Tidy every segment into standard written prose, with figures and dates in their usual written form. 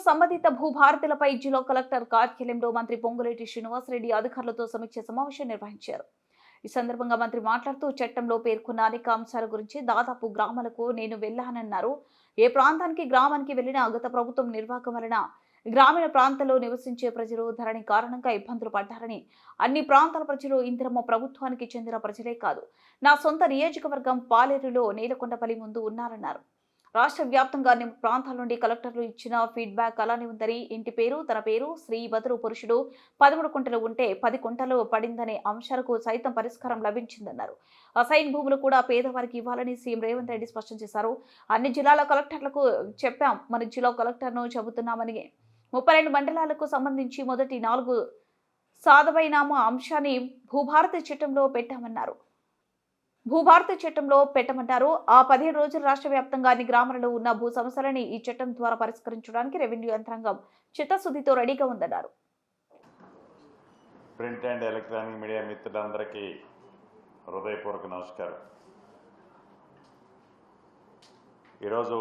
సంబంధిత భూభారతులపై జిల్లా కలెక్టర్ కార్యాలయంలో మంత్రి పొంగులేటి శ్రీనివాసరెడ్డి అధికారులతో సమీక్ష సమావేశం నిర్వహించారు. ఈ సందర్భంగా మంత్రి మాట్లాడుతూ చట్టంలో పేర్కొన్న అనేక అంశాల గురించి దాదాపు గ్రామాలకు నేను వెళ్లానన్నారు. ఏ ప్రాంతానికి గ్రామానికి వెళ్లినా గత ప్రభుత్వం నిర్వాహకం వలన గ్రామీణ ప్రాంతాల్లో నివసించే ప్రజలు ధరణి కారణంగా ఇబ్బందులు పడ్డారని, అన్ని ప్రాంతాల ప్రజలు ఇందిరమ్మ ప్రభుత్వానికి చెందిన ప్రజలే కాదు, నా సొంత నియోజకవర్గం పాలేరులో నేలకొండపల్లి ముందు ఉన్నారన్నారు. రాష్ట్ర వ్యాప్తంగా అన్ని ప్రాంతాల నుండి కలెక్టర్లు ఇచ్చిన ఫీడ్బ్యాక్ అలానే ఉందని, ఇంటి పేరు తన పేరు, స్త్రీ బదులు పురుషుడు 13 కుంటలు ఉంటే 10 కుంటలు పడిందనే అంశాలకు సైతం పరిష్కారం లభించిందన్నారు. అసైన్ భూములు కూడా పేదవారికి ఇవ్వాలని సీఎం రేవంత్ రెడ్డి స్పష్టం చేశారు. అన్ని జిల్లాల కలెక్టర్లకు చెప్పాం, మన జిల్లా కలెక్టర్ను చెబుతున్నామని. 32 మండలాలకు సంబంధించి మొదటి 4 సాధవైనామా అంశాన్ని భూభారతి చట్టంలో పెట్టామన్నారు. ఆ 15 రోజులు రాష్ట్ర వ్యాప్తంగా అన్ని గ్రామాలలో ఉన్న భూ సమస్యలని ఈ చట్టం ద్వారా పరిష్కరించడానికి రెవెన్యూ యంత్రాంగం చిత్తశుద్ధితో రెడీగా ఉందన్నారు. ప్రింట్ అండ్ ఎలక్ట్రానిక్ మీడియా మిత్రులందరికీ హృదయపూర్వక నమస్కారం. ఈరోజు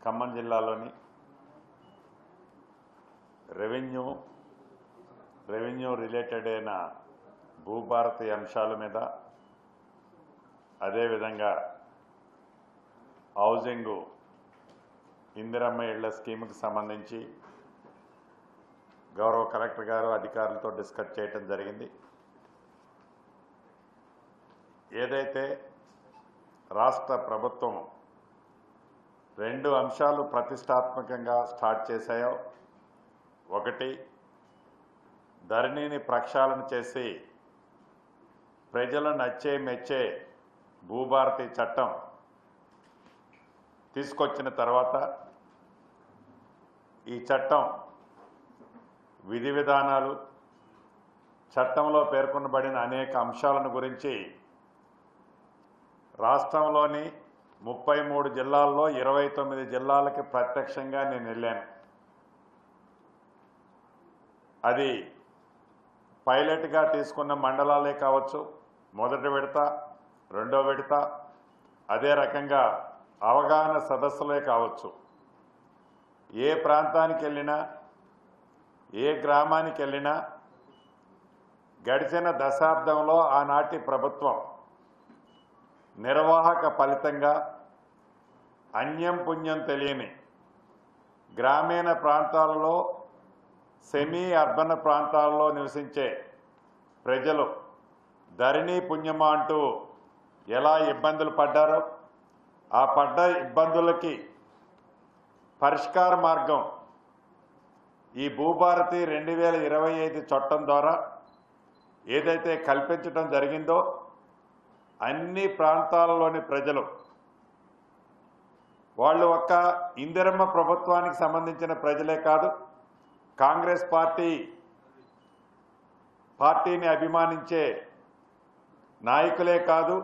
ఖమ్మం జిల్లాలోని రెవెన్యూ రిలేటెడ్ అయిన భూభారతి అంశాల మీద, అదేవిధంగా హౌసింగ్ ఇందిరమ్మ ఇళ్ల స్కీమ్కి సంబంధించి గౌరవ కలెక్టర్ గారు అధికారులతో డిస్కస్ చేయడం జరిగింది. ఏదైతే రాష్ట్ర ప్రభుత్వం 2 అంశాలు ప్రతిష్టాత్మకంగా స్టార్ట్ చేశాయో, ఒకటి ధరణిని ప్రక్షాళన చేసి ప్రజలు నచ్చే మెచ్చే భూభారతి చట్టం తీసుకొచ్చిన తర్వాత ఈ చట్టం విధి విధానాలు, చట్టంలో పేర్కొనబడిన అనేక అంశాలను గురించి రాష్ట్రంలోని 33 జిల్లాల్లో 29 జిల్లాలకి ప్రత్యక్షంగా నేను వెళ్ళాను. అది పైలట్గా తీసుకున్న మండలాలే కావచ్చు, మొదటి విడత, రెండో విడత, అదే రకంగా అవగాహన సదస్సులే కావచ్చు. ఏ ప్రాంతానికి వెళ్ళినా, ఏ గ్రామానికి వెళ్ళినా గడిచిన దశాబ్దంలో ఆనాటి ప్రభుత్వం నిర్వాహక ఫలితంగా అన్యం పుణ్యం తెలియని గ్రామీణ ప్రాంతాలలో, సెమీ అర్బన్ ప్రాంతాల్లో నివసించే ప్రజలు ధరణి పుణ్యమా అంటూ ఎలా ఇబ్బందులు పడ్డారో, ఆ పడ్డ ఇబ్బందులకి పరిష్కార మార్గం ఈ భూభారతి 2025 చట్టం ద్వారా ఏదైతే కల్పించడం జరిగిందో, అన్ని ప్రాంతాలలోని ప్రజలు వాళ్ళు ఒక్క ఇందిరమ్మ ప్రభుత్వానికి సంబంధించిన ప్రజలే కాదు, కాంగ్రెస్ పార్టీని అభిమానించే నాయకులే కాదు,